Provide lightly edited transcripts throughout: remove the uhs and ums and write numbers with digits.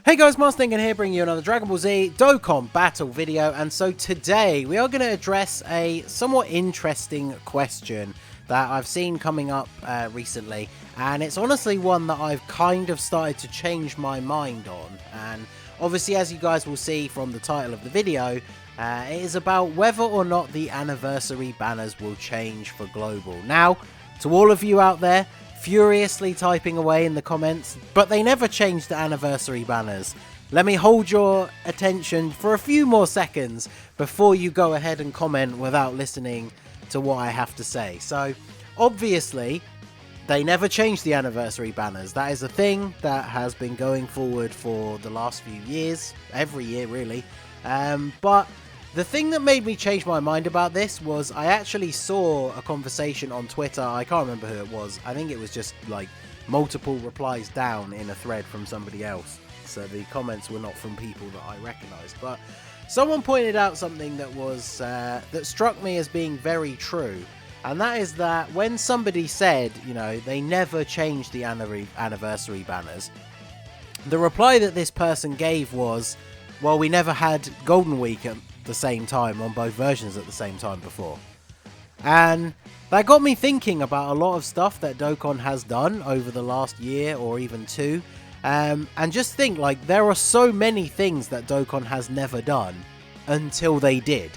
Hey guys, Marstingan here, bringing you another Dragon Ball Z Dokkan battle video, and so today we are going to address a somewhat interesting question that I've seen coming up recently, and it's honestly one that I've kind of started to change my mind on. And obviously, as you guys will see from the title of the video, it is about whether or not the anniversary banners will change for Global. Now, to all of you out there furiously typing away in the comments, but they never changed the anniversary banners, let me hold your attention for a few more seconds before you go ahead and comment without listening to what I have to say. So, obviously, they never changed the anniversary banners. That is a thing that has been going forward for the last few years, every year really. But the thing that made me change my mind about this was I actually saw a conversation on Twitter. I can't remember who it was. I think it was just like multiple replies down in a thread from somebody else. So the comments were not from people that I recognized. But someone pointed out something that was that struck me as being very true. And that is that when somebody said, you know, they never changed the anniversary banners, the reply that this person gave was, well, we never had Golden Week at the same time on both versions at the same time before. And that got me thinking about a lot of stuff that Dokkan has done over the last year or even two. And just think, like, there are so many things that Dokkan has never done until they did.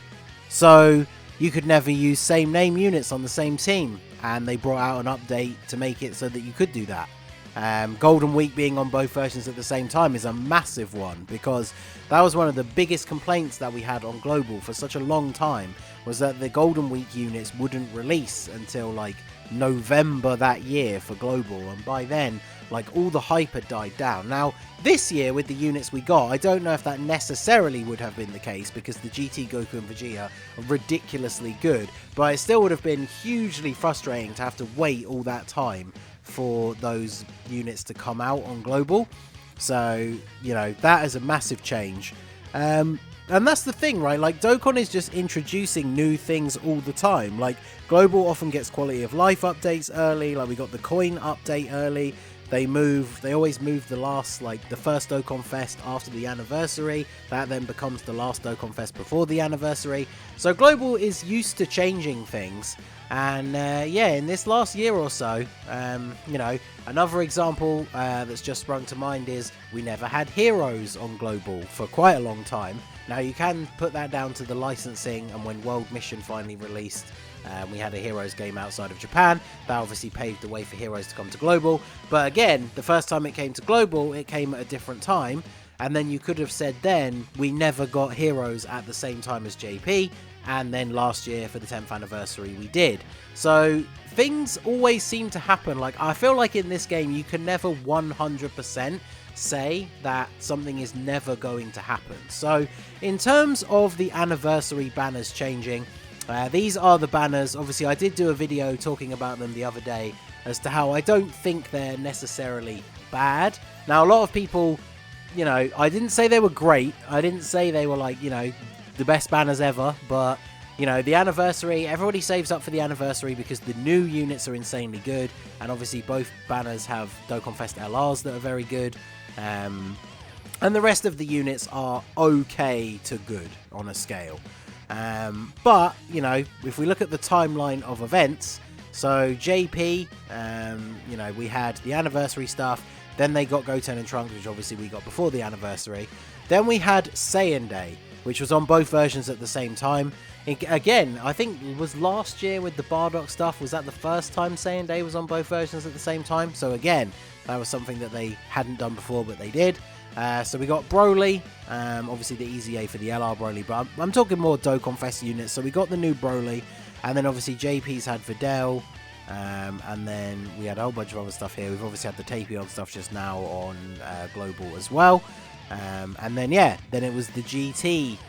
So you could never use same name units on the same team, and they brought out an update to make it so that you could do that. Golden Week being on both versions at the same time is a massive one, because that was one of the biggest complaints that we had on Global for such a long time, was that the Golden Week units wouldn't release until like November that year for Global, and by then like all the hype had died down. Now this year with the units we got, I don't know if that necessarily would have been the case, because the GT Goku and Vegeta are ridiculously good, but it still would have been hugely frustrating to have to wait all that time for those units to come out on Global. So, you know, that is a massive change. And that's the thing, right? Like, Dokkan is just introducing new things all the time. Like, Global often gets quality of life updates early. Like, we got the coin update early. They always move the last, like, the first Dokkan Fest after the anniversary. That then becomes the last Dokkan Fest before the anniversary. So Global is used to changing things. And yeah, in this last year or so, you know, another example that's just sprung to mind is we never had Heroes on Global for quite a long time. Now, you can put that down to the licensing, and when World Mission finally released, we had a Heroes game outside of Japan. That obviously paved the way for Heroes to come to Global. But again, the first time it came to Global, it came at a different time. And then you could have said then, we never got Heroes at the same time as JP. And then last year for the 10th anniversary we did. So things always seem to happen. Like, I feel like in this game you can never 100% say that something is never going to happen. So in terms of the anniversary banners changing, these are the banners. Obviously I did do a video talking about them the other day as to how I don't think they're necessarily bad. Now, a lot of people, you know, I didn't say they were great. I didn't say they were like, you know, the best banners ever, but you know, the anniversary, everybody saves up for the anniversary because the new units are insanely good, and obviously both banners have Dokkan Fest LRs that are very good, and the rest of the units are okay to good on a scale. But you know, if we look at the timeline of events, so JP, you know, we had the anniversary stuff, then they got Goten and Trunks, which obviously we got before the anniversary, then we had Saiyan Day, which was on both versions at the same time. Again, I think it was last year with the Bardock stuff. Was that the first time Saiyan Day was on both versions at the same time? So again, that was something that they hadn't done before, but they did. So we got Broly, obviously the Easy A for the LR Broly, but I'm talking more Dokkan Fest units. So we got the new Broly, and then obviously JP's had Videl, and then we had a whole bunch of other stuff here. We've obviously had the Tapion stuff just now on Global as well. And then, yeah, then it was the GT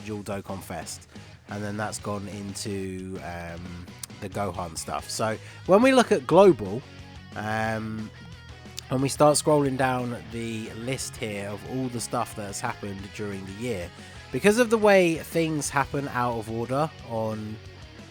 Dual Dokkan Fest. And then that's gone into the Gohan stuff. So when we look at Global, and we start scrolling down the list here of all the stuff that has happened during the year, because of the way things happen out of order on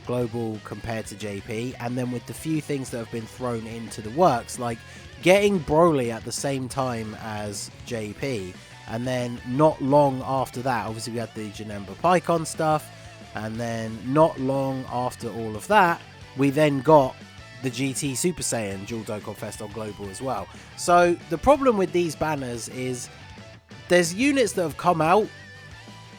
global compared to JP, and then with the few things that have been thrown into the works, like getting Broly at the same time as JP, and then not long after that, obviously we had the Janemba Pycon stuff, and then not long after all of that, we then got the GT Super Saiyan Dual Dokkan Fest on global as well. So the problem with these banners is there's units that have come out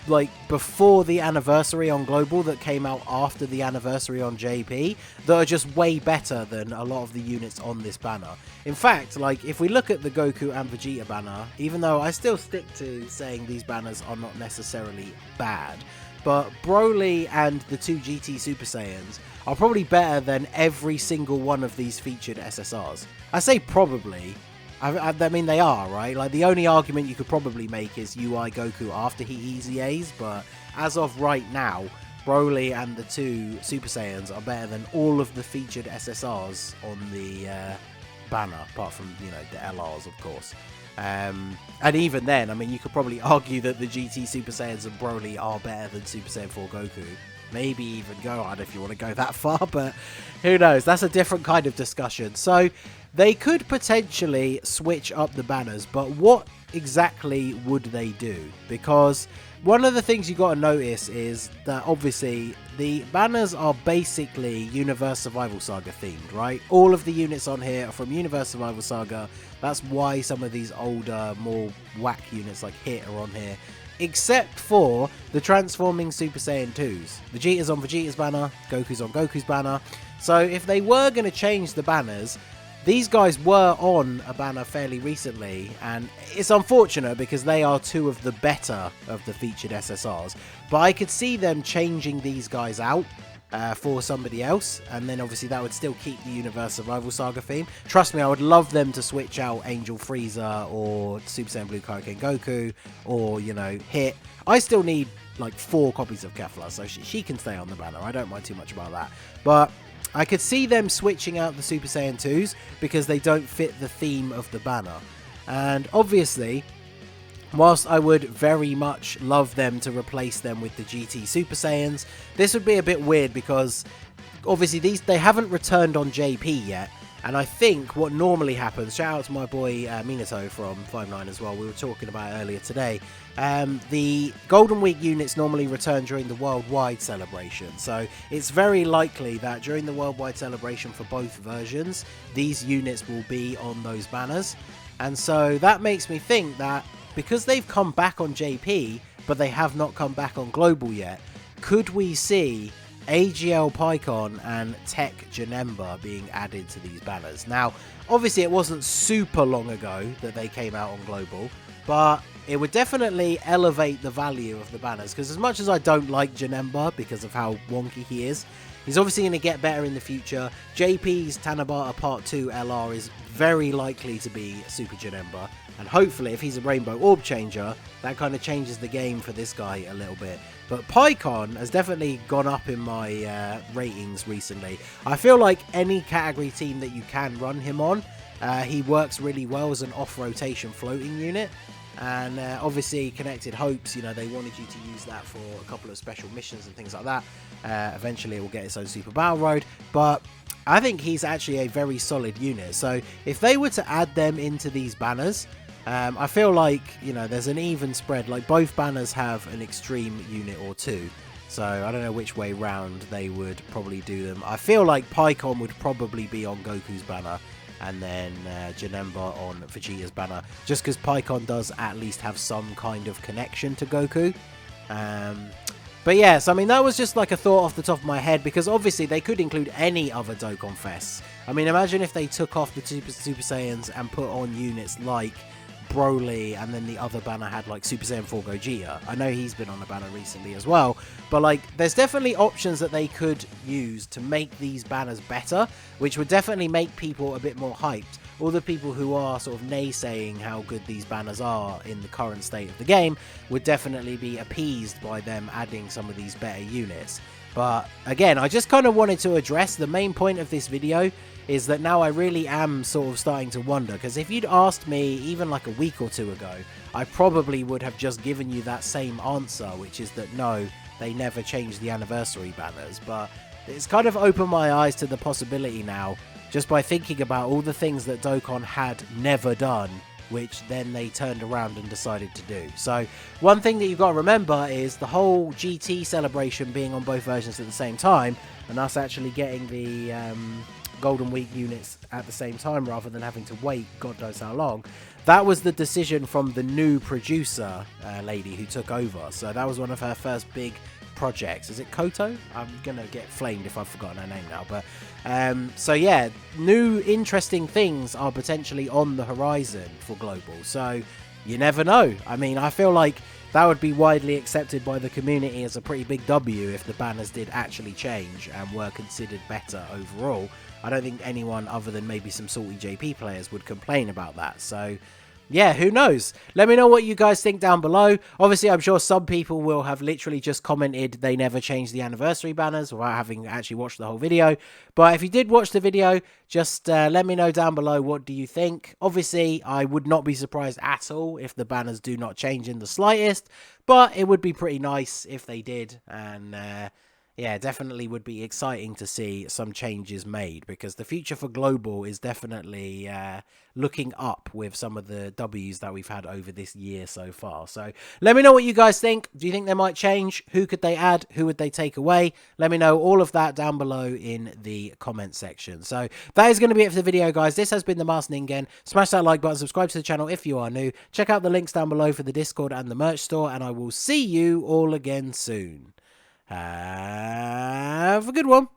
like before the anniversary on global that came out after the anniversary on JP that are just way better than a lot of the units on this banner. In fact, like if we look at the Goku and Vegeta banner, even though I still stick to saying these banners are not necessarily bad, but Broly and the two GT Super Saiyans are probably better than every single one of these featured SSRs. I say probably. I mean, they are, right? Like, the only argument you could probably make is UI Goku after he EZAs, but as of right now, Broly and the two Super Saiyans are better than all of the featured SSRs on the banner, apart from, you know, the LRs, of course. And even then, I mean, you could probably argue that the GT Super Saiyans and Broly are better than Super Saiyan 4 Goku. Maybe even Gohan if you want to go that far, but who knows? That's a different kind of discussion. So they could potentially switch up the banners, but what exactly would they do? Because one of the things you got to notice is that obviously the banners are basically Universe Survival Saga themed, right? All of the units on here are from Universe Survival Saga. That's why some of these older, more whack units like Hit are on here. Except for the transforming Super Saiyan 2s. Vegeta's on Vegeta's banner, Goku's on Goku's banner. So if they were going to change the banners, these guys were on a banner fairly recently, and it's unfortunate because they are two of the better of the featured SSRs. But I could see them changing these guys out for somebody else, and then obviously that would still keep the Universe Survival Saga theme. Trust me, I would love them to switch out Angel Frieza or Super Saiyan Blue Kaioken Goku or, you know, Hit. I still need like 4 copies of Kefla, so she can stay on the banner. I don't mind too much about that. But I could see them switching out the Super Saiyan 2s because they don't fit the theme of the banner. And obviously, whilst I would very much love them to replace them with the GT Super Saiyans, this would be a bit weird because obviously they haven't returned on JP yet. And I think what normally happens, shout out to my boy Minato from 5-9 as well, we were talking about it earlier today, the Golden Week units normally return during the Worldwide celebration. So it's very likely that during the Worldwide celebration for both versions, these units will be on those banners. And so that makes me think that because they've come back on JP, but they have not come back on Global yet, could we see AGL Pycon and Tech Janemba being added to these banners? Now, obviously it wasn't super long ago that they came out on Global, but it would definitely elevate the value of the banners, because as much as I don't like Janemba because of how wonky he is, he's obviously going to get better in the future. JP's Tanabata Part 2 LR is very likely to be Super Janemba, and hopefully if he's a Rainbow Orb Changer, that kind of changes the game for this guy a little bit. But Pycon has definitely gone up in my ratings recently. I feel like any category team that you can run him on, he works really well as an off-rotation floating unit. And obviously Connected Hopes, you know, they wanted you to use that for a couple of special missions and things like that. Eventually it will get its own Super Battle Road, but I think he's actually a very solid unit. So if they were to add them into these banners, I feel like, you know, there's an even spread. Like, both banners have an extreme unit or two, so I don't know which way round they would probably do them. I feel like Pycon would probably be on Goku's banner, and then Janemba on Vegeta's banner, just because Pycon does at least have some kind of connection to Goku. But yes, I mean, that was just like a thought off the top of my head, because obviously they could include any other Dokkan Fests. I mean, imagine if they took off the Super Saiyans and put on units like Broly, and then the other banner had like Super Saiyan 4 Gogeta. I know he's been on the banner recently as well, but like, there's definitely options that they could use to make these banners better, which would definitely make people a bit more hyped. All the people who are sort of naysaying how good these banners are in the current state of the game would definitely be appeased by them adding some of these better units. But again, I just kind of wanted to address the main point of this video is that now I really am sort of starting to wonder, because if you'd asked me even like a week or two ago, I probably would have just given you that same answer, which is that no, they never changed the anniversary banners. But it's kind of opened my eyes to the possibility now, just by thinking about all the things that Dokkan had never done, which then they turned around and decided to do. So one thing that you've got to remember is the whole GT celebration being on both versions at the same time, and us actually getting the Golden Week units at the same time rather than having to wait God knows how long. That was the decision from the new producer lady who took over. So that was one of her first big projects. Is it Koto? I'm gonna get flamed if I've forgotten her name now, but so yeah, new interesting things are potentially on the horizon for Global, so you never know. I mean, I feel like that would be widely accepted by the community as a pretty big W if the banners did actually change and were considered better overall. I don't think anyone other than maybe some salty JP players would complain about that, so yeah, who knows? Let me know what you guys think down below. Obviously, I'm sure some people will have literally just commented they never changed the anniversary banners without having actually watched the whole video. But if you did watch the video, just let me know down below what do you think. Obviously, I would not be surprised at all if the banners do not change in the slightest. But it would be pretty nice if they did. And yeah, definitely would be exciting to see some changes made, because the future for Global is definitely looking up with some of the W's that we've had over this year so far. So let me know what you guys think. Do you think they might change? Who could they add? Who would they take away? Let me know all of that down below in the comment section. So that is going to be it for the video, guys. This has been the Master Ningen. Smash that like button, subscribe to the channel if you are new. Check out the links down below for the Discord and the merch store, and I will see you all again soon. Have a good one.